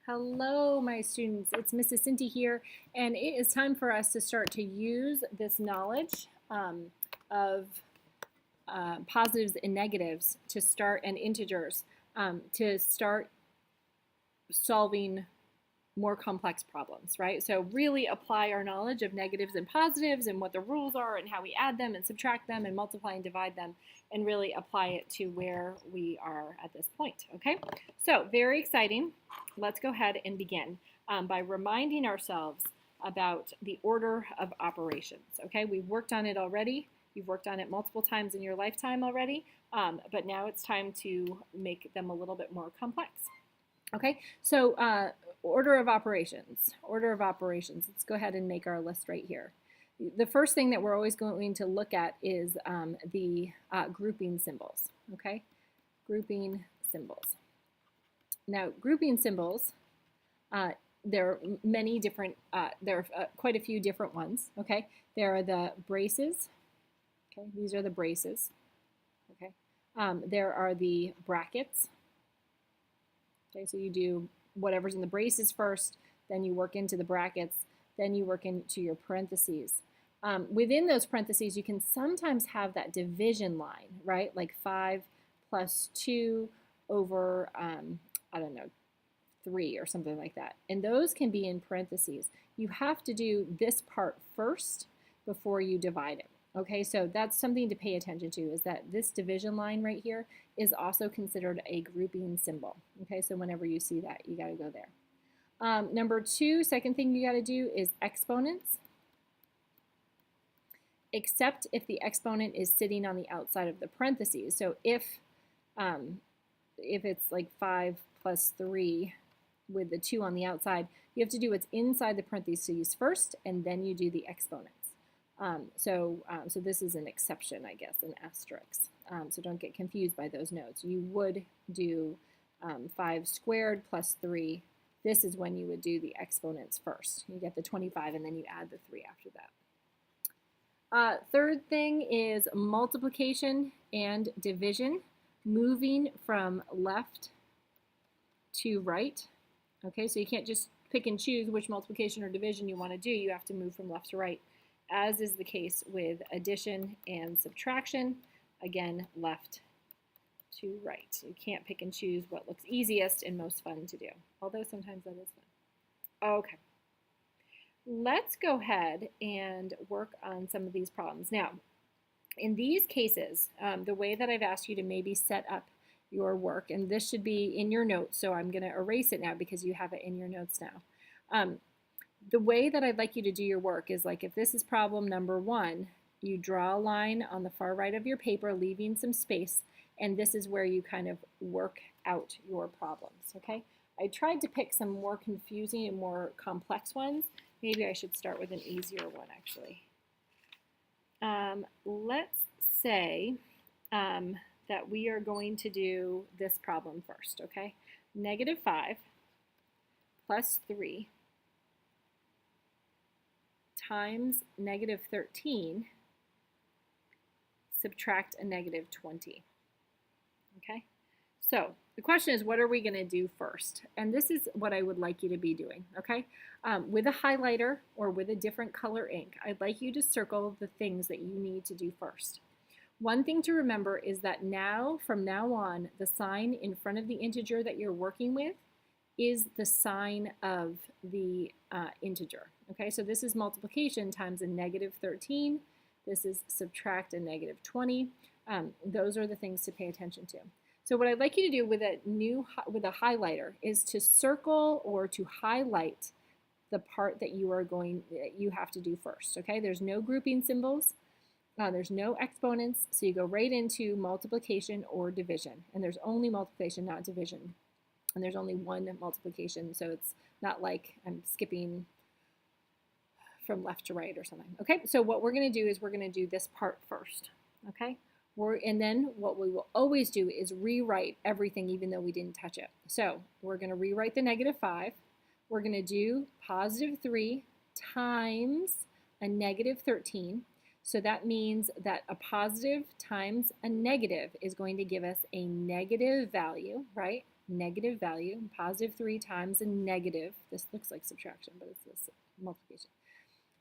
Hello, my students. It's Mrs. Cinti here, and it is time for us to start to use this knowledge of positives and negatives to start, and integers to start solving more complex problems, right? So really apply our knowledge of negatives and positives and what the rules are and how we add them and subtract them and multiply and divide them, and really apply it to where we are at this point, okay? So very exciting. Let's go ahead and begin by reminding ourselves about the order of operations, okay? We've worked on it already. You've worked on it multiple times in your lifetime already, but now it's time to make them a little bit more complex. Okay, so order of operations. Let's go ahead and make our list right here. The first thing that we're always going to look at is the grouping symbols. Okay, grouping symbols. Now, grouping symbols, there are many different, there are quite a few different ones. Okay, there are the braces. Okay, these are the braces. Okay, there are the brackets. Okay, so you do whatever's in the braces first, then you work into the brackets, then you work into your parentheses. Within those parentheses, you can sometimes have that division line, right? Like 5 plus 2 over, I don't know, 3 or something like that. And those can be in parentheses. You have to do this part first before you divide it. Okay, so that's something to pay attention to, is that this division line right here is also considered a grouping symbol. Okay, so whenever you see that, you got to go there. Number two, second thing you got to do is exponents, except if the exponent is sitting on the outside of the parentheses. So if it's like 5 plus 3 with the 2 on the outside, you have to do what's inside the parentheses first, and then you do the exponents. So this is an exception, I guess, an asterisk. So don't get confused by those notes. You would do 5 squared plus 3. This is when you would do the exponents first. You get the 25, and then you add the 3 after that. Third thing is multiplication and division, moving from left to right. Okay, so you can't just pick and choose which multiplication or division you want to do. You have to move from left to right, as is the case with addition and subtraction. Again, left to right. You can't pick and choose what looks easiest and most fun to do, although sometimes that is fun. Okay, let's go ahead and work on some of these problems. Now, in these cases, the way that I've asked you to maybe set up your work, and this should be in your notes, so I'm going to erase it now because you have it in your notes now. The way that I'd like you to do your work is, like, if this is problem number 1, you draw a line on the far right of your paper, leaving some space, and this is where you kind of work out your problems, okay? I tried to pick some more confusing and more complex ones. Maybe I should start with an easier one, actually. Let's say that we are going to do this problem first, okay? -5 plus 3 times -13, subtract a -20. Okay, so the question is, what are we going to do first? And this is what I would like you to be doing, okay? With a highlighter or with a different color ink, I'd like you to circle the things that you need to do first. One thing to remember is that from now on, the sign in front of the integer that you're working with is the sign of the integer. Okay, so this is multiplication times a -13. This is subtract a -20. Those are the things to pay attention to. So what I'd like you to do with a highlighter is to circle or to highlight the part that you have to do first. Okay, there's no grouping symbols. There's no exponents, so you go right into multiplication or division. And there's only multiplication, not division. And there's only one multiplication, so it's not like I'm skipping from left to right or something. Okay, so what we're going to do is we're going to do this part first. Okay, and then what we will always do is rewrite everything even though we didn't touch it. So we're going to rewrite the -5. We're going to do +3 times a -13. So that means that a positive times a negative is going to give us a negative value, right? negative value, positive 3 times a negative, this looks like subtraction, but it's this multiplication.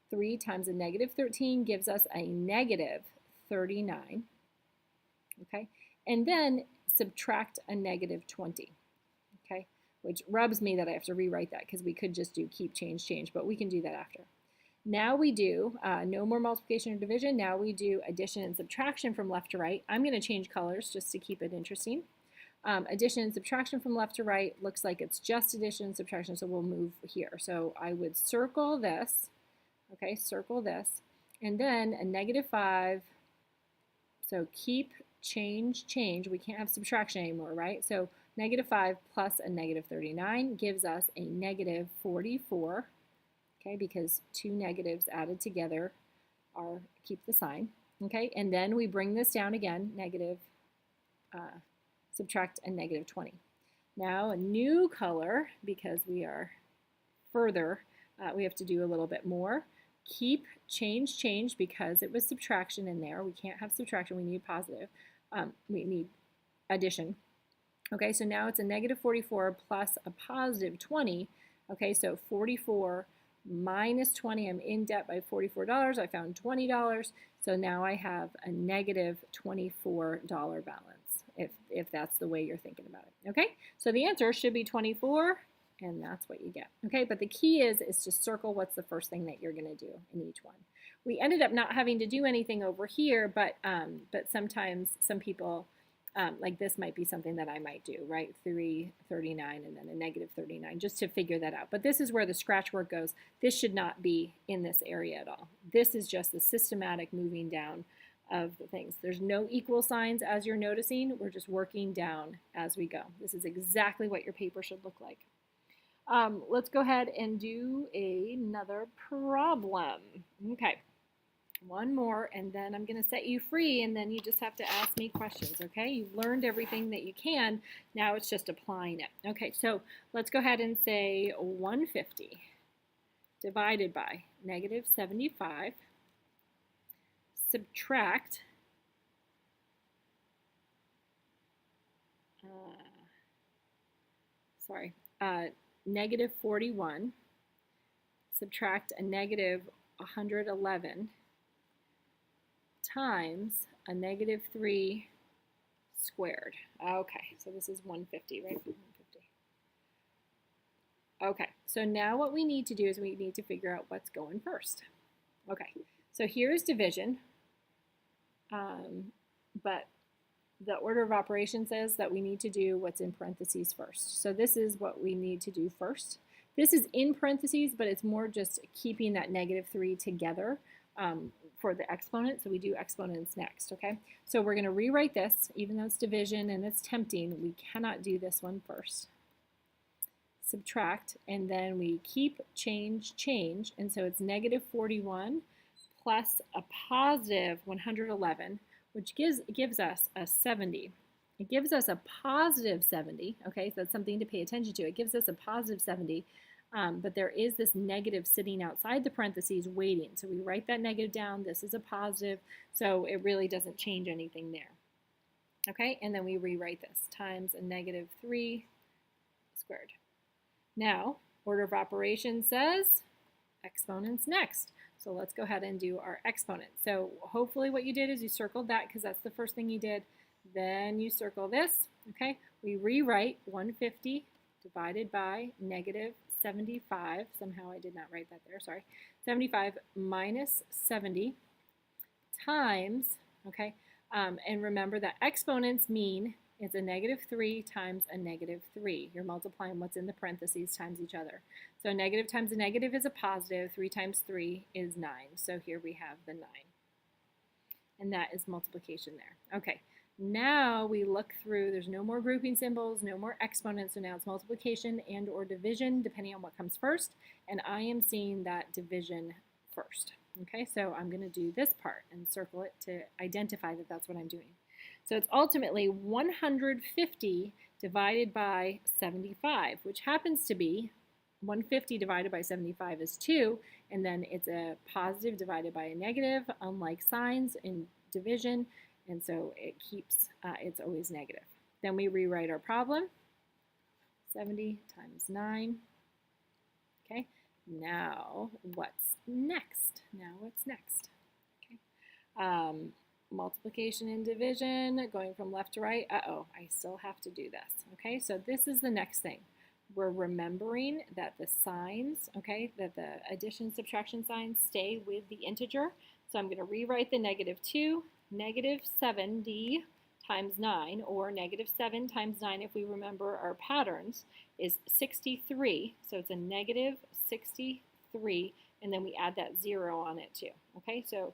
3 times a negative 13 gives us a negative 39, okay? And then subtract a negative 20, okay? Which rubs me that I have to rewrite that because we could just do keep, change, change, but we can do that after. Now we do no more multiplication or division. Now we do addition and subtraction from left to right. I'm going to change colors just to keep it interesting. Addition and subtraction from left to right looks like it's just addition and subtraction, so we'll move here. So I would circle this, okay, circle this, and then a negative 5. So keep, change, change. We can't have subtraction anymore, right? So negative 5 plus a negative 39 gives us a negative 44, okay, because two negatives added together are keep the sign, okay? And then we bring this down again, negative, subtract a negative 20. Now a new color, because we are further, we have to do a little bit more. Keep, change, change, because it was subtraction in there. We can't have subtraction, we need positive. We need addition. Okay, so now it's a negative 44 plus a positive 20. Okay, so 44 minus 20, I'm in debt by $44. I found $20. So now I have a negative $24 balance, if that's the way you're thinking about it. Okay, so the answer should be 24, and that's what you get. Okay, but the key is to circle what's the first thing that you're going to do in each one. We ended up not having to do anything over here, but sometimes some people, like this might be something that I might do, right? 339 and then a negative 39, just to figure that out. But this is where the scratch work goes. This should not be in this area at all. This is just the systematic moving down of the things. There's no equal signs as you're noticing. We're just working down as we go. This is exactly what your paper should look like. Let's go ahead and do another problem. Okay. One more, and then I'm going to set you free, and then you just have to ask me questions, okay? You've learned everything that you can. Now it's just applying it. Okay, so let's go ahead and say 150 divided by negative 75, subtract negative 41, subtract a negative 111, times a negative 3 squared. Okay, so this is 150, right? 150. Okay, so now what we need to do is we need to figure out what's going first. Okay, so here's division, but the order of operation says that we need to do what's in parentheses first. So this is what we need to do first. This is in parentheses, but it's more just keeping that negative 3 together for the exponent, so we do exponents next, okay? So we're going to rewrite this, even though it's division and it's tempting, we cannot do this one first. Subtract, and then we keep, change, change, and so it's negative 41 plus a positive 111, which gives us a 70. It gives us a positive 70, okay? So that's something to pay attention to. It gives us a positive 70. But there is this negative sitting outside the parentheses waiting. So we write that negative down. This is a positive, so it really doesn't change anything there. Okay, and then we rewrite this times a negative 3 squared. Now, order of operations says exponents next. So let's go ahead and do our exponent. So hopefully what you did is you circled that because that's the first thing you did. Then you circle this. Okay, we rewrite 150 divided by negative 75, somehow I did not write that there, sorry, 75 minus 70 times, okay, and remember that exponents mean it's a negative 3 times a negative 3. You're multiplying what's in the parentheses times each other. So a negative times a negative is a positive, 3 times 3 is 9, so here we have the 9. And that is multiplication there. Okay. Now we look through, there's no more grouping symbols, no more exponents, so now it's multiplication and or division, depending on what comes first, and I am seeing that division first. Okay, so I'm going to do this part and circle it to identify that that's what I'm doing. So it's ultimately 150 divided by 75, which happens to be 150 divided by 75 is 2, and then it's a positive divided by a negative, unlike signs in division. And so it keeps, it's always negative. Then we rewrite our problem. 70 times 9. Okay, now what's next? Okay, multiplication and division, going from left to right. Uh-oh, I still have to do this. Okay, so this is the next thing. We're remembering that the signs, okay, that the addition subtraction signs stay with the integer. So I'm going to rewrite the -2, -70 times 9, or -7 times 9 if we remember our patterns, is 63. So it's a -63, and then we add that 0 on it too. Okay, so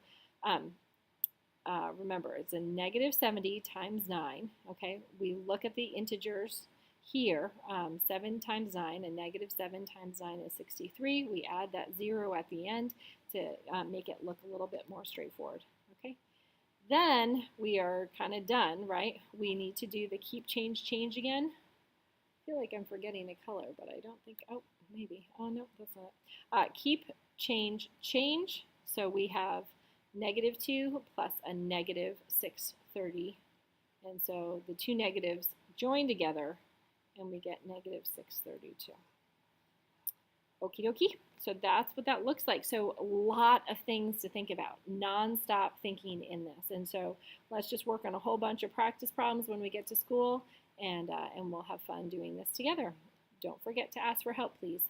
remember, it's a -70 times 9. Okay, we look at the integers here. 7 times 9, and -7 times 9 is 63. We add that 0 at the end to make it look a little bit more straightforward. Okay, then we are kind of done, right? We need to do the keep, change again. I feel like I'm forgetting a color, but I don't think, oh, maybe. Oh, no, that's not. Keep, change. So we have -2 plus a -630. And so the two negatives join together, and we get -632. Okie dokie. So that's what that looks like. So a lot of things to think about, nonstop thinking in this. And so let's just work on a whole bunch of practice problems when we get to school, and we'll have fun doing this together. Don't forget to ask for help, please.